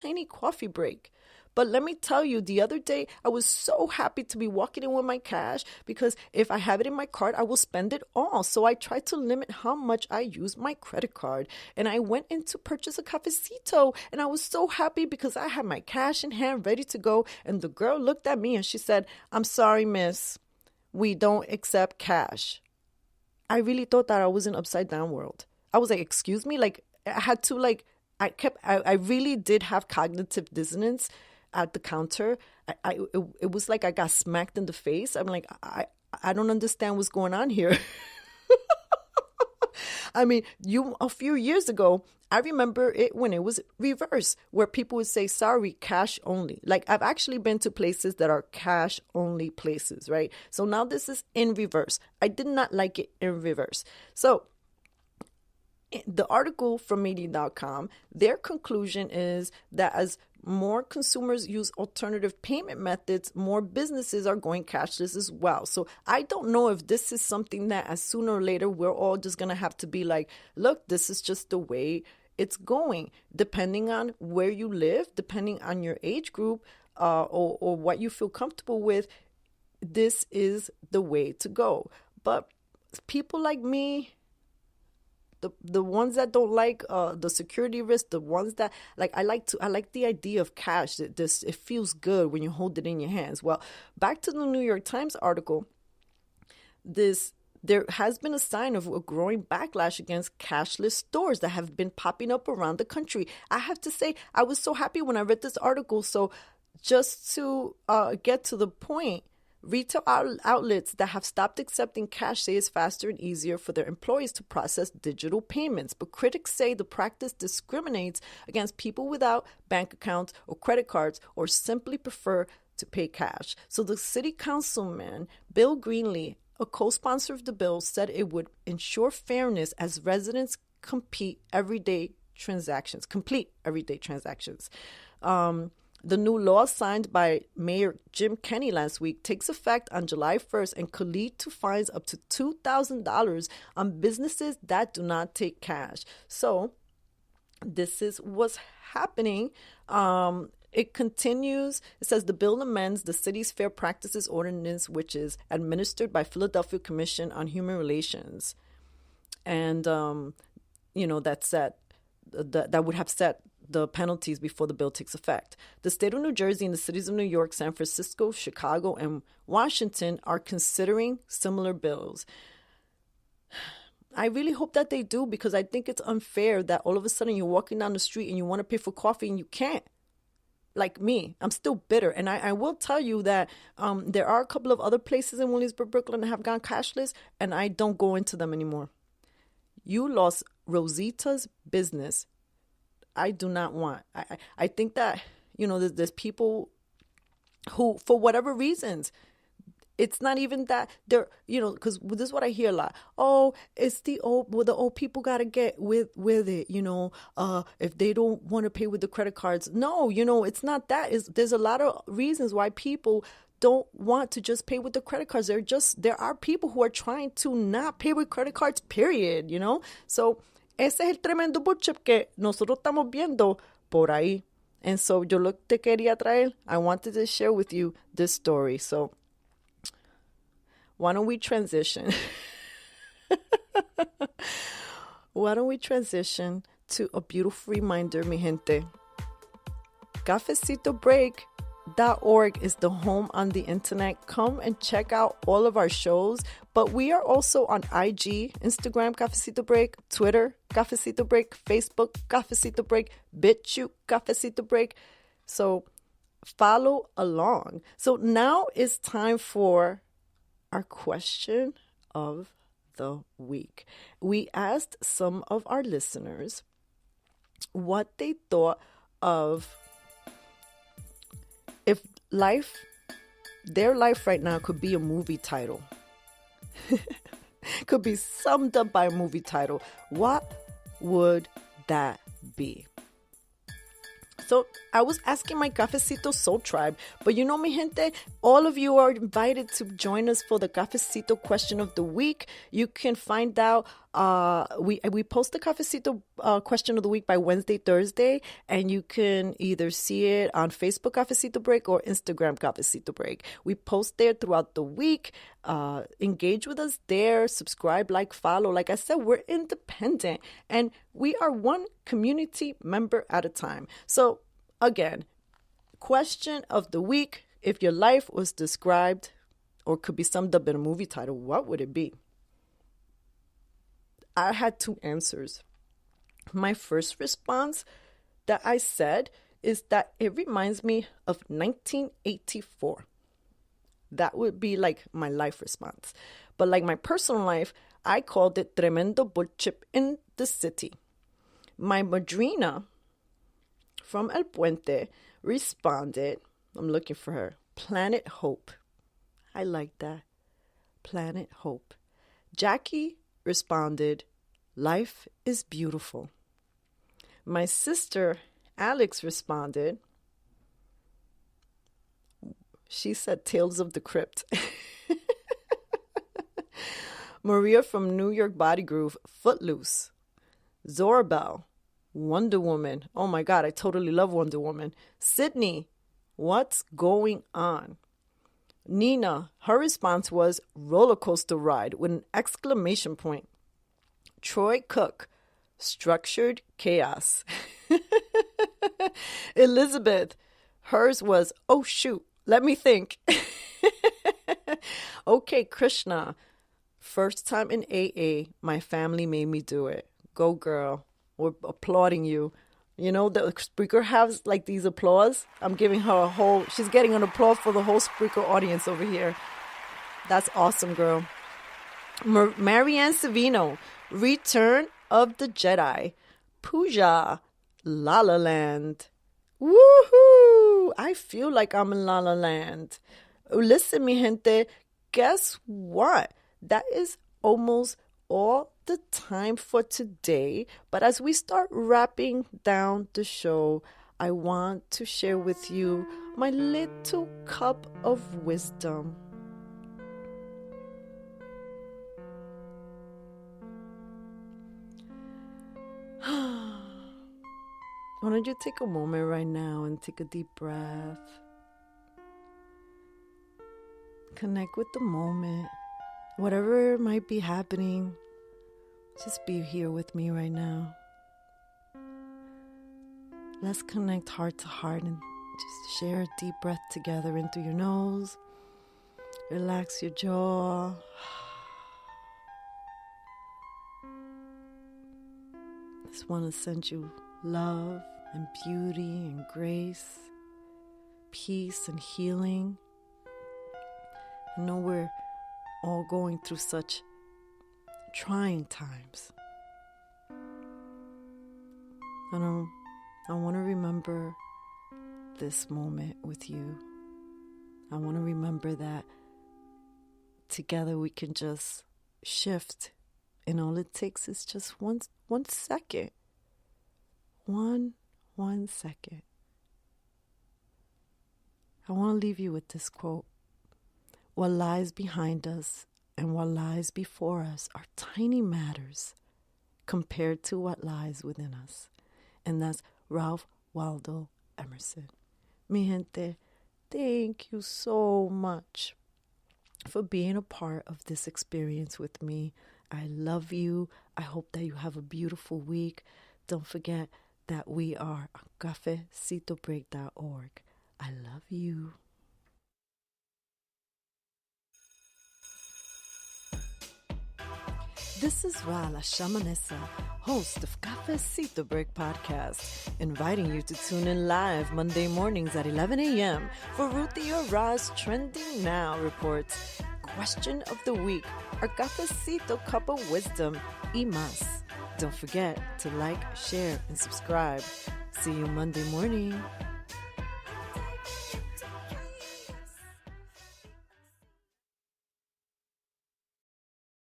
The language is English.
tiny coffee break. But let me tell you, the other day, I was so happy to be walking in with my cash because if I have it in my card, I will spend it all. So I tried to limit how much I use my credit card. And I went in to purchase a cafecito. And I was so happy because I had my cash in hand ready to go. And the girl looked at me and she said, "I'm sorry, miss. We don't accept cash." I really thought that I was in upside down world. I was like, "Excuse me?" Like, I had to like, I really did have cognitive dissonance at the counter. It was like I got smacked in the face. I'm like, I don't understand what's going on here. I mean, a few years ago, I remember it when it was reverse, where people would say, "Sorry, cash only." Like, I've actually been to places that are cash only places, right? So now this is in reverse. I did not like it in reverse. So the article from Medium.com, their conclusion is that as more consumers use alternative payment methods, more businesses are going cashless as well. So I don't know if this is something that as sooner or later we're all just going to have to be like, look, this is just the way it's going, depending on where you live, depending on your age group, or what you feel comfortable with. This is the way to go. But people like me, the ones that don't like the security risk, the ones that like, I like the idea of cash. It feels good when you hold it in your hands. Well, back to the New York Times article, there has been a sign of a growing backlash against cashless stores that have been popping up around the country. I have to say, I was so happy when I read this article. So just to get to the point, retail outlets that have stopped accepting cash say it's faster and easier for their employees to process digital payments. But critics say the practice discriminates against people without bank accounts or credit cards or simply prefer to pay cash. So the city councilman, Bill Greenlee, a co-sponsor of the bill, said it would ensure fairness as residents complete everyday transactions. The new law signed by Mayor Jim Kenney last week takes effect on July 1st and could lead to fines up to $2,000 on businesses that do not take cash. So this is what's happening. It continues. It says the bill amends the city's Fair Practices Ordinance, which is administered by Philadelphia Commission on Human Relations. And, that would have set the penalties before the bill takes effect. The state of New Jersey and the cities of New York, San Francisco, Chicago, and Washington are considering similar bills. I really hope that they do, because I think it's unfair that all of a sudden you're walking down the street and you want to pay for coffee and you can't. Like me, I'm still bitter. And I will tell you that there are a couple of other places in Williamsburg, Brooklyn that have gone cashless, and I don't go into them anymore. You lost Rosita's business. I do not want. I think that, there's people who, for whatever reasons, it's not even that they're, because this is what I hear a lot. Oh, it's the old people got to get with it, if they don't want to pay with the credit cards. No, it's not that. There's a lot of reasons why people don't want to just pay with the credit cards. There are people who are trying to not pay with credit cards, period, So, ese es el tremendo bullshit que nosotros estamos viendo por ahí. And so yo lo te quería traer. I wanted to share with you this story. So why don't we transition? Why don't we transition to a beautiful reminder, mi gente? Cafecitobreak.org is the home on the internet. Come and check out all of our shows. But we are also on IG, Instagram, Cafecito Break, Twitter, Cafecito Break, Facebook, Cafecito Break, BitChute, Cafecito Break. So follow along. So now it's time for our question of the week. We asked some of our listeners what they thought of if their life right now could be a movie title. Could be summed up by a movie title. What would that be? So I was asking my Cafecito Soul Tribe, but mi gente, all of you are invited to join us for the Cafecito question of the week. You can find out We post the Cafecito question of the week by Wednesday, Thursday, and you can either see it on Facebook Cafecito Break or Instagram Cafecito Break. We post there throughout the week. Engage with us there. Subscribe, like, follow. Like I said, we're independent, and we are one community member at a time. So again, question of the week: if your life was described or could be summed up in a movie title, what would it be? I had two answers. My first response that I said is that it reminds me of 1984. That would be like my life response. But like my personal life, I called it Tremendo Bull Chip in the City. My madrina from El Puente responded, I'm looking for her, Planet Hope. I like that. Planet Hope. Jackie responded, Life is Beautiful. My sister, Alex, responded, she said Tales of the Crypt. Maria from New York Body Groove, Footloose. Zorabelle, Wonder Woman. Oh my God, I totally love Wonder Woman. Sydney, What's Going On? Nina, her response was roller coaster ride with an exclamation point. Troy Cook, structured chaos. Elizabeth, hers was, oh shoot, let me think. Okay, Krishna, first time in AA, my family made me do it. Go girl, we're applauding you. You know, the speaker has like these applause. I'm giving her she's getting an applause for the whole speaker audience over here. That's awesome, girl. Marianne Savino, Return of the Jedi. Pooja, La La Land. Woohoo! I feel like I'm in La La Land. Listen, mi gente, guess what? That is almost all the time for today. But as we start wrapping down the show, I want to share with you my little cup of wisdom. Why don't you take a moment right now and take a deep breath? Connect with the moment. Whatever might be happening, just be here with me right now. Let's connect heart to heart and just share a deep breath together in through your nose. Relax your jaw. Just want to send you love and beauty and grace, peace and healing. I know we're all going through such trying times. I want to remember this moment with you. I want to remember that together we can just shift, and all it takes is just one second. One second. I want to leave you with this quote. What lies behind us and what lies before us are tiny matters compared to what lies within us. And that's Ralph Waldo Emerson. Mi gente, thank you so much for being a part of this experience with me. I love you. I hope that you have a beautiful week. Don't forget that we are on cafecitobreak.org. I love you. This is Ra La Shamanessa, host of Cafecito Break Podcast, inviting you to tune in live Monday mornings at 11 a.m. for Ruthie or Ra's Trending Now reports, Question of the Week, our Cafecito Cup of Wisdom, y más. Don't forget to like, share, and subscribe. See you Monday morning.